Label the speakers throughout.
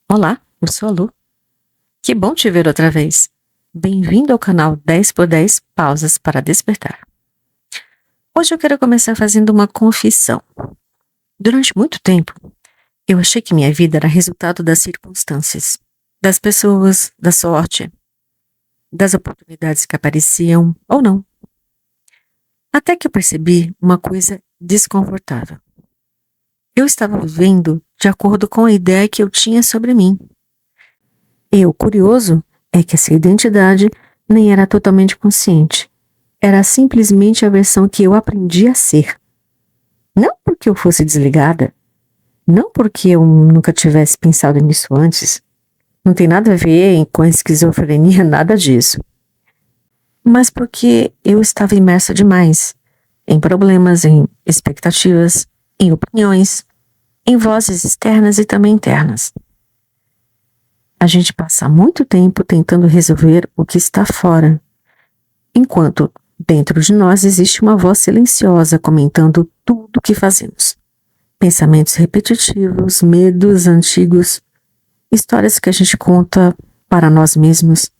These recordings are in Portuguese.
Speaker 1: Olá, eu sou a Lu. Que bom te ver outra vez. Bem-vindo ao canal 10x10 Pausas para Despertar. Hoje eu quero começar fazendo uma confissão. Durante muito tempo, eu achei que minha vida era resultado das circunstâncias, das pessoas, da sorte, das oportunidades que apareciam ou não. Até que eu percebi uma coisa desconfortável. Eu estava vivendo de acordo com a ideia que eu tinha sobre mim. E o curioso é que essa identidade nem era totalmente consciente. Era simplesmente a versão que eu aprendi a ser. Não porque eu fosse desligada, não porque eu nunca tivesse pensado nisso antes. Não tem nada a ver com a esquizofrenia, nada disso. Mas porque eu estava imersa demais em problemas, em expectativas, em opiniões, em vozes externas e também internas. A gente passa muito tempo tentando resolver o que está fora, enquanto dentro de nós existe uma voz silenciosa comentando tudo o que fazemos. Pensamentos repetitivos, medos antigos, histórias que a gente conta para nós mesmos.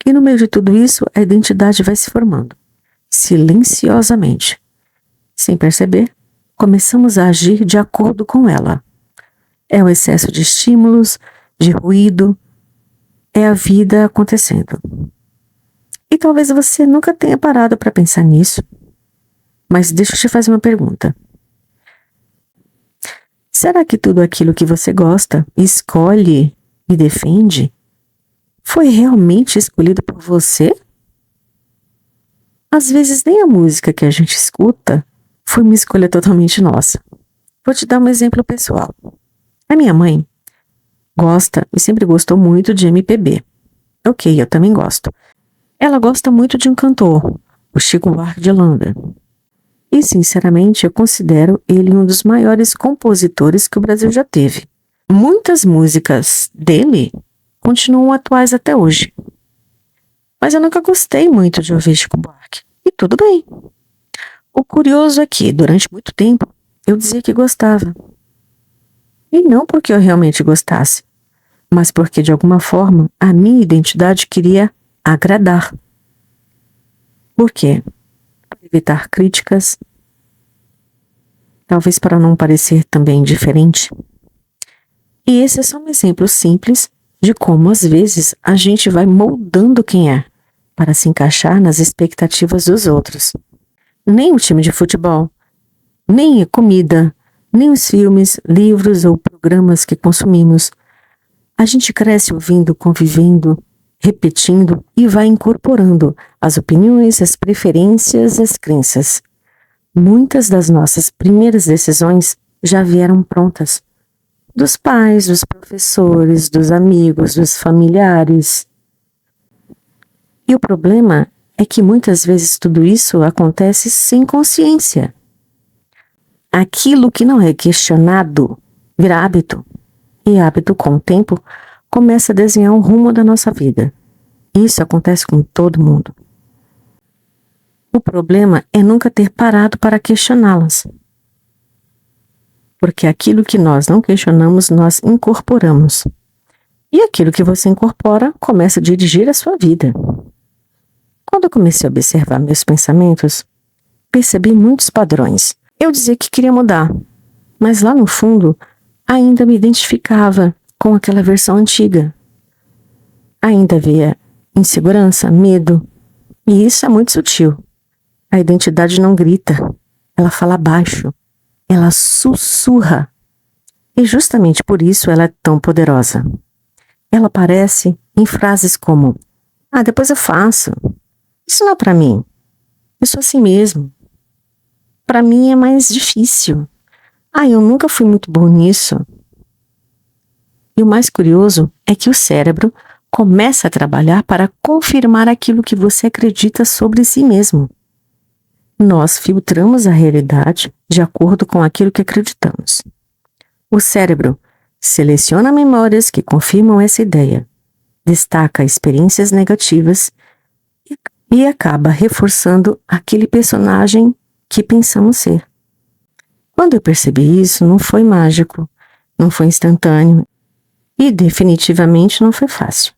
Speaker 1: E no meio de tudo isso, a identidade vai se formando, silenciosamente. Sem perceber, começamos a agir de acordo com ela. É o excesso de estímulos, de ruído, é a vida acontecendo. E talvez você nunca tenha parado para pensar nisso, mas deixa eu te fazer uma pergunta. Será que tudo aquilo que você gosta, escolhe e defende foi realmente escolhido por você? Às vezes nem a música que a gente escuta foi uma escolha totalmente nossa. Vou te dar um exemplo pessoal. A minha mãe gosta e sempre gostou muito de MPB. Ok, eu também gosto. Ela gosta muito de um cantor, o Chico Buarque de Holanda. E, sinceramente, eu considero ele um dos maiores compositores que o Brasil já teve. Muitas músicas dele continuam atuais até hoje. Mas eu nunca gostei muito de ouvir Chico Buarque. E tudo bem. O curioso é que, durante muito tempo, eu dizia que gostava. E não porque eu realmente gostasse, mas porque, de alguma forma, a minha identidade queria agradar. Por quê? Para evitar críticas, talvez para não parecer também diferente. E esse é só um exemplo simples de como, às vezes, a gente vai moldando quem é, para se encaixar nas expectativas dos outros. Nem o time de futebol, nem a comida, nem os filmes, livros ou programas que consumimos. A gente cresce ouvindo, convivendo, repetindo e vai incorporando as opiniões, as preferências, as crenças. Muitas das nossas primeiras decisões já vieram prontas. Dos pais, dos professores, dos amigos, dos familiares. E o problema é que muitas vezes tudo isso acontece sem consciência. Aquilo que não é questionado vira hábito. E hábito, com o tempo, começa a desenhar o rumo da nossa vida. Isso acontece com todo mundo. O problema é nunca ter parado para questioná-las. Porque aquilo que nós não questionamos, nós incorporamos. E aquilo que você incorpora começa a dirigir a sua vida. Quando eu comecei a observar meus pensamentos, percebi muitos padrões. Eu dizia que queria mudar, mas lá no fundo, ainda me identificava com aquela versão antiga. Ainda havia insegurança, medo, e isso é muito sutil. A identidade não grita, ela fala baixo, ela sussurra. E justamente por isso ela é tão poderosa. Ela aparece em frases como: depois eu faço. Isso não é pra mim. Eu sou assim mesmo. Pra mim é mais difícil. Eu nunca fui muito bom nisso. E o mais curioso é que o cérebro começa a trabalhar para confirmar aquilo que você acredita sobre si mesmo. Nós filtramos a realidade de acordo com aquilo que acreditamos. O cérebro seleciona memórias que confirmam essa ideia, destaca experiências negativas e acaba reforçando aquele personagem que pensamos ser. Quando eu percebi isso, não foi mágico, não foi instantâneo. E definitivamente não foi fácil.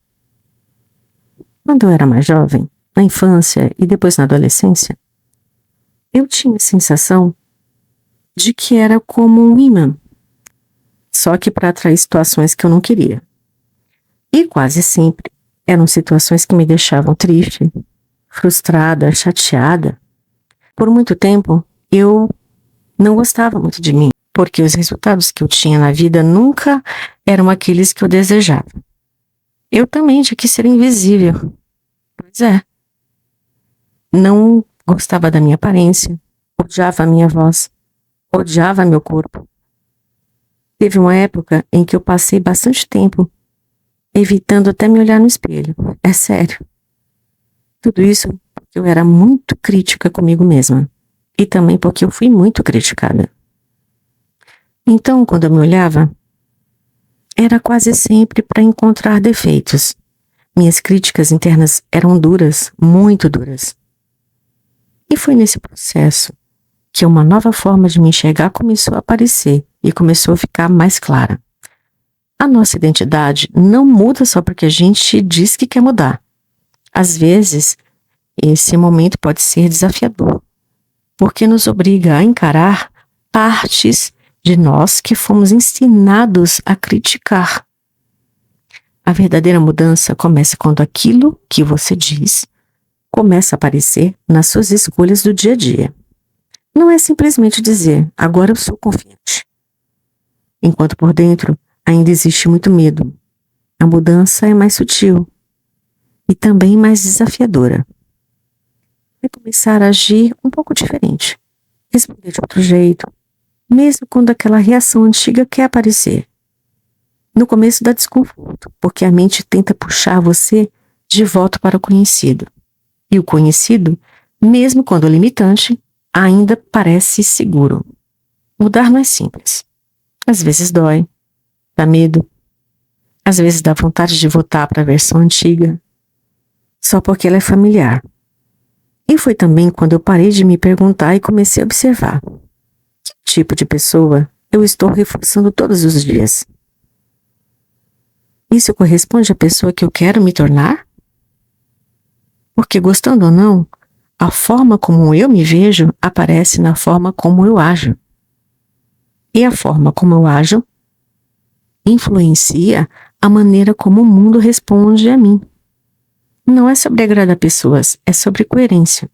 Speaker 1: Quando eu era mais jovem, na infância e depois na adolescência, eu tinha a sensação de que era como um imã, só que para atrair situações que eu não queria. E quase sempre eram situações que me deixavam triste, frustrada, chateada. Por muito tempo, eu não gostava muito de mim, porque os resultados que eu tinha na vida nunca eram aqueles que eu desejava. Eu também já quis ser invisível. Pois é. Não gostava da minha aparência, odiava a minha voz, odiava meu corpo. Teve uma época em que eu passei bastante tempo evitando até me olhar no espelho. É sério. Tudo isso porque eu era muito crítica comigo mesma. E também porque eu fui muito criticada. Então, quando eu me olhava, era quase sempre para encontrar defeitos. Minhas críticas internas eram duras, muito duras. E foi nesse processo que uma nova forma de me enxergar começou a aparecer e começou a ficar mais clara. A nossa identidade não muda só porque a gente diz que quer mudar. Às vezes, esse momento pode ser desafiador, porque nos obriga a encarar partes de nós que fomos ensinados a criticar. A verdadeira mudança começa quando aquilo que você diz começa a aparecer nas suas escolhas do dia a dia. Não é simplesmente dizer, agora eu sou confiante. Enquanto por dentro ainda existe muito medo. A mudança é mais sutil e também mais desafiadora. É começar a agir um pouco diferente, responder de outro jeito, mesmo quando aquela reação antiga quer aparecer. No começo dá desconforto, porque a mente tenta puxar você de volta para o conhecido. E o conhecido, mesmo quando limitante, ainda parece seguro. Mudar não é simples. Às vezes dói, dá medo, às vezes dá vontade de voltar para a versão antiga, só porque ela é familiar. E foi também quando eu parei de me perguntar e comecei a observar. Que tipo de pessoa eu estou reforçando todos os dias? Isso corresponde à pessoa que eu quero me tornar? Porque, gostando ou não, a forma como eu me vejo aparece na forma como eu ajo. E a forma como eu ajo influencia a maneira como o mundo responde a mim. Não é sobre agradar pessoas, é sobre coerência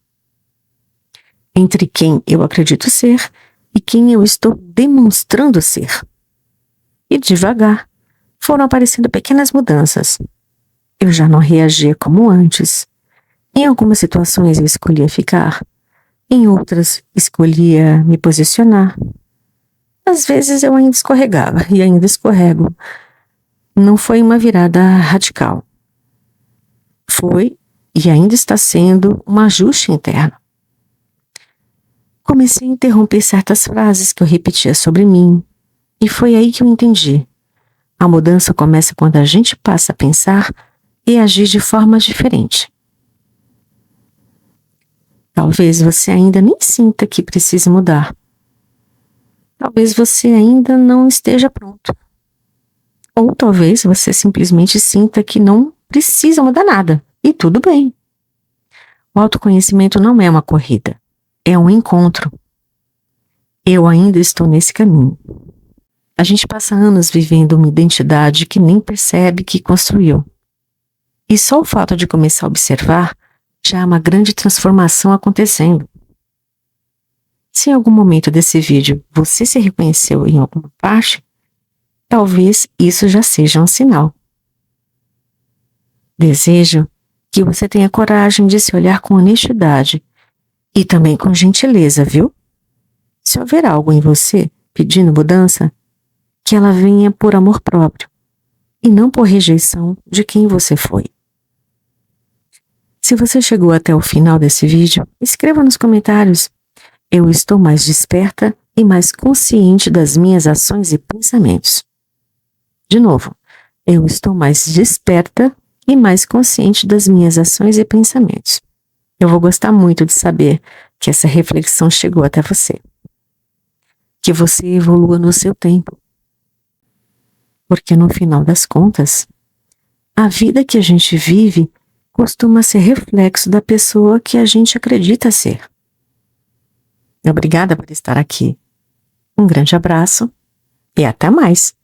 Speaker 1: entre quem eu acredito ser e quem eu estou demonstrando ser. E devagar foram aparecendo pequenas mudanças. Eu já não reagia como antes. Em algumas situações eu escolhia ficar, em outras escolhia me posicionar. Às vezes eu ainda escorregava e ainda escorrego. Não foi uma virada radical. Foi e ainda está sendo um ajuste interno. Comecei a interromper certas frases que eu repetia sobre mim, e foi aí que eu entendi. A mudança começa quando a gente passa a pensar e agir de forma diferente. Talvez você ainda nem sinta que precise mudar. Talvez você ainda não esteja pronto. Ou talvez você simplesmente sinta que não precisa mudar nada. E tudo bem. O autoconhecimento não é uma corrida. É um encontro. Eu ainda estou nesse caminho. A gente passa anos vivendo uma identidade que nem percebe que construiu. E só o fato de começar a observar já há uma grande transformação acontecendo. Se em algum momento desse vídeo você se reconheceu em alguma parte, talvez isso já seja um sinal. Desejo que você tenha coragem de se olhar com honestidade e também com gentileza, viu? Se houver algo em você pedindo mudança, que ela venha por amor próprio e não por rejeição de quem você foi. Se você chegou até o final desse vídeo, escreva nos comentários. Eu estou mais desperta e mais consciente das minhas ações e pensamentos. De novo, eu estou mais desperta e mais consciente das minhas ações e pensamentos. Eu vou gostar muito de saber que essa reflexão chegou até você. Que você evolua no seu tempo. porque no final das contas, a vida que a gente vive costuma ser reflexo da pessoa que a gente acredita ser. Obrigada por estar aqui. Um grande abraço e até mais!